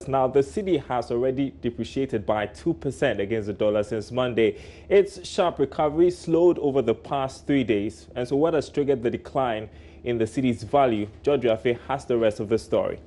Now, the cedi has already depreciated by 2% against the dollar since Monday. Its sharp recovery slowed over the past 3 days. And so what has triggered the decline in the cedi's value? George Rafe has the rest of the story.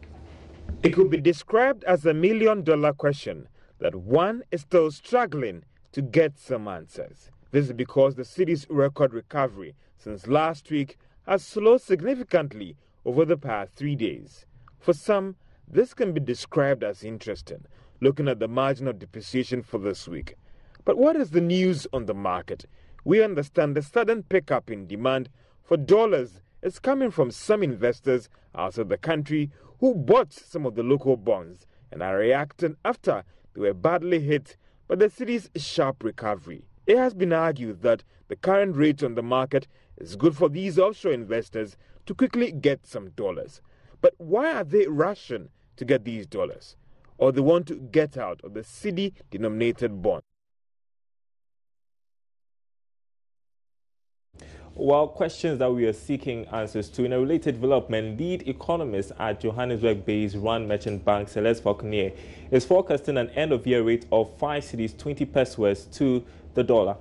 It could be described as a million-dollar question that one is still struggling to get some answers. This is because the cedi's record recovery since last week has slowed significantly over the past 3 days. For some, this can be described as interesting, looking at the margin of depreciation for this week. But what is the news on the market? We understand the sudden pickup in demand for dollars is coming from some investors outside the country who bought some of the local bonds and are reacting after they were badly hit by the cedi's sharp recovery. It has been argued that the current rate on the market is good for these offshore investors to quickly get some dollars. But why are they rushing to get these dollars? Or they want to get out of the cedi-denominated bond? Well, questions that we are seeking answers to. In a related development, lead economist at Johannesburg-based Rand Merchant Bank, Celeste Falconer, is forecasting an end-of-year rate of 5 cedis 20 pesos to the dollar.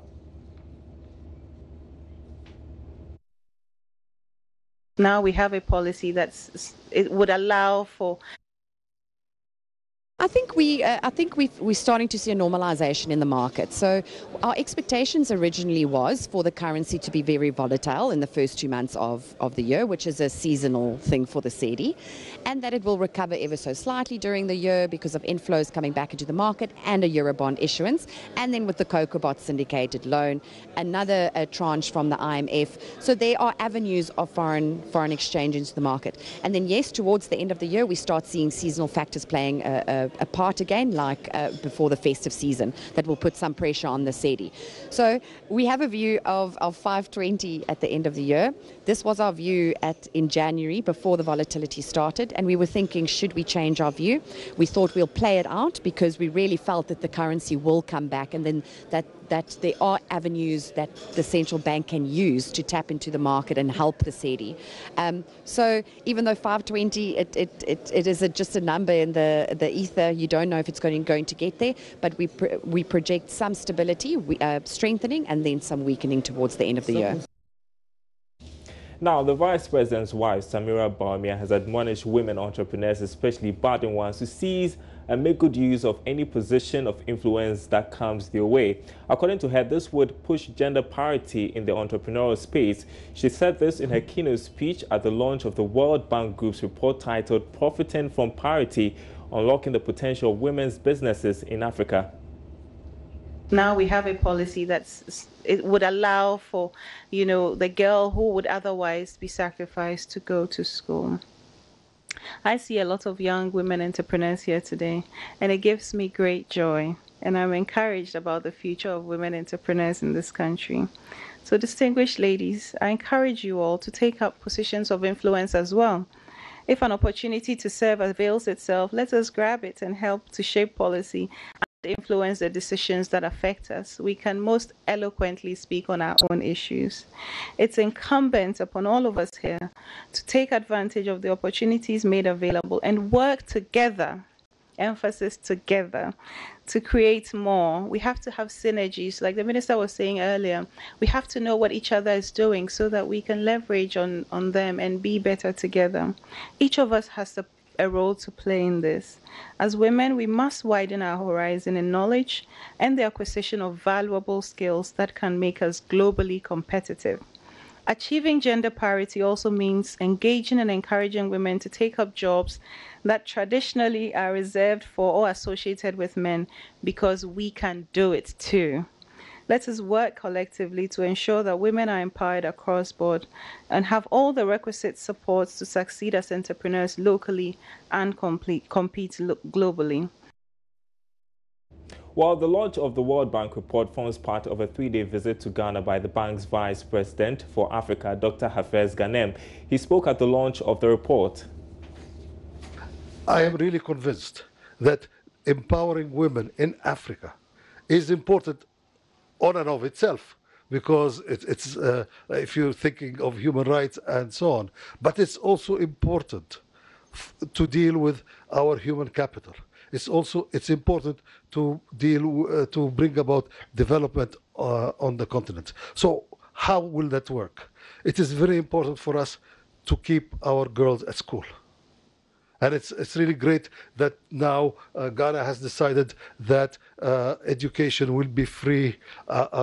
Now we have a policy it would allow for. I think we're starting to see a normalization in the market. So our expectations originally was for the currency to be very volatile in the first 2 months of the year, which is a seasonal thing for the cedi, and that it will recover ever so slightly during the year because of inflows coming back into the market and a Eurobond issuance, and then with the COCOBOT syndicated loan, another tranche from the IMF. So there are avenues of foreign exchange into the market. And then yes, towards the end of the year, we start seeing seasonal factors playing a part again, like before the festive season, that will put some pressure on the cedi. So we have a view of 520 at the end of the year. This was our view in January before the volatility started, and we were thinking, should we change our view? We thought we'll play it out because we really felt that the currency will come back, and then that there are avenues that the central bank can use to tap into the market and help the cedi. So even though 520, it is just a number in the ether, you don't know if it's going to get there, but we project some stability, strengthening, and then some weakening towards the end of the year. Now, the Vice President's wife, Samira Bawumia, has admonished women entrepreneurs, especially budding ones, to seize and make good use of any position of influence that comes their way. According to her, this would push gender parity in the entrepreneurial space. She said this in her keynote speech at the launch of the World Bank Group's report titled Profiting from Parity, Unlocking the Potential of Women's Businesses in Africa. Now we have a policy it would allow for, the girl who would otherwise be sacrificed to go to school. I see a lot of young women entrepreneurs here today, and it gives me great joy. And I'm encouraged about the future of women entrepreneurs in this country. So, distinguished ladies, I encourage you all to take up positions of influence as well. If an opportunity to serve avails itself, let us grab it and help to shape policy and influence the decisions that affect us. We can most eloquently speak on our own issues. It's incumbent upon all of us here to take advantage of the opportunities made available and work together, emphasis together, to create more. We have to have synergies. Like the minister was saying earlier, we have to know what each other is doing so that we can leverage on them and be better together. Each of us has a role to play in this. As women, we must widen our horizon in knowledge and the acquisition of valuable skills that can make us globally competitive. Achieving gender parity also means engaging and encouraging women to take up jobs that traditionally are reserved for or associated with men, because we can do it too. Let us work collectively to ensure that women are empowered across board and have all the requisite supports to succeed as entrepreneurs locally and compete globally. Well, the launch of the World Bank report forms part of a 3-day visit to Ghana by the bank's Vice President for Africa, Dr. Hafez Ghanem. He spoke at the launch of the report. I am really convinced that empowering women in Africa is important on and of itself, because it's if you're thinking of human rights and so on, but it's also important to deal with our human capital. it's important to to bring about development on the continent. So how will that work? It is very important for us to keep our girls at school. And it's really great that now Ghana has decided that education will be free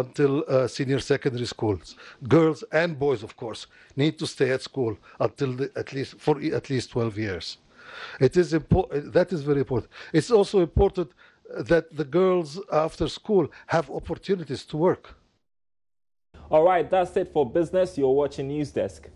until senior secondary schools. Girls and boys, of course, need to stay at school until at least 12 years. It is important. That is very important. It's also important that the girls after school have opportunities to work. All right, that's it for business. You're watching News Desk.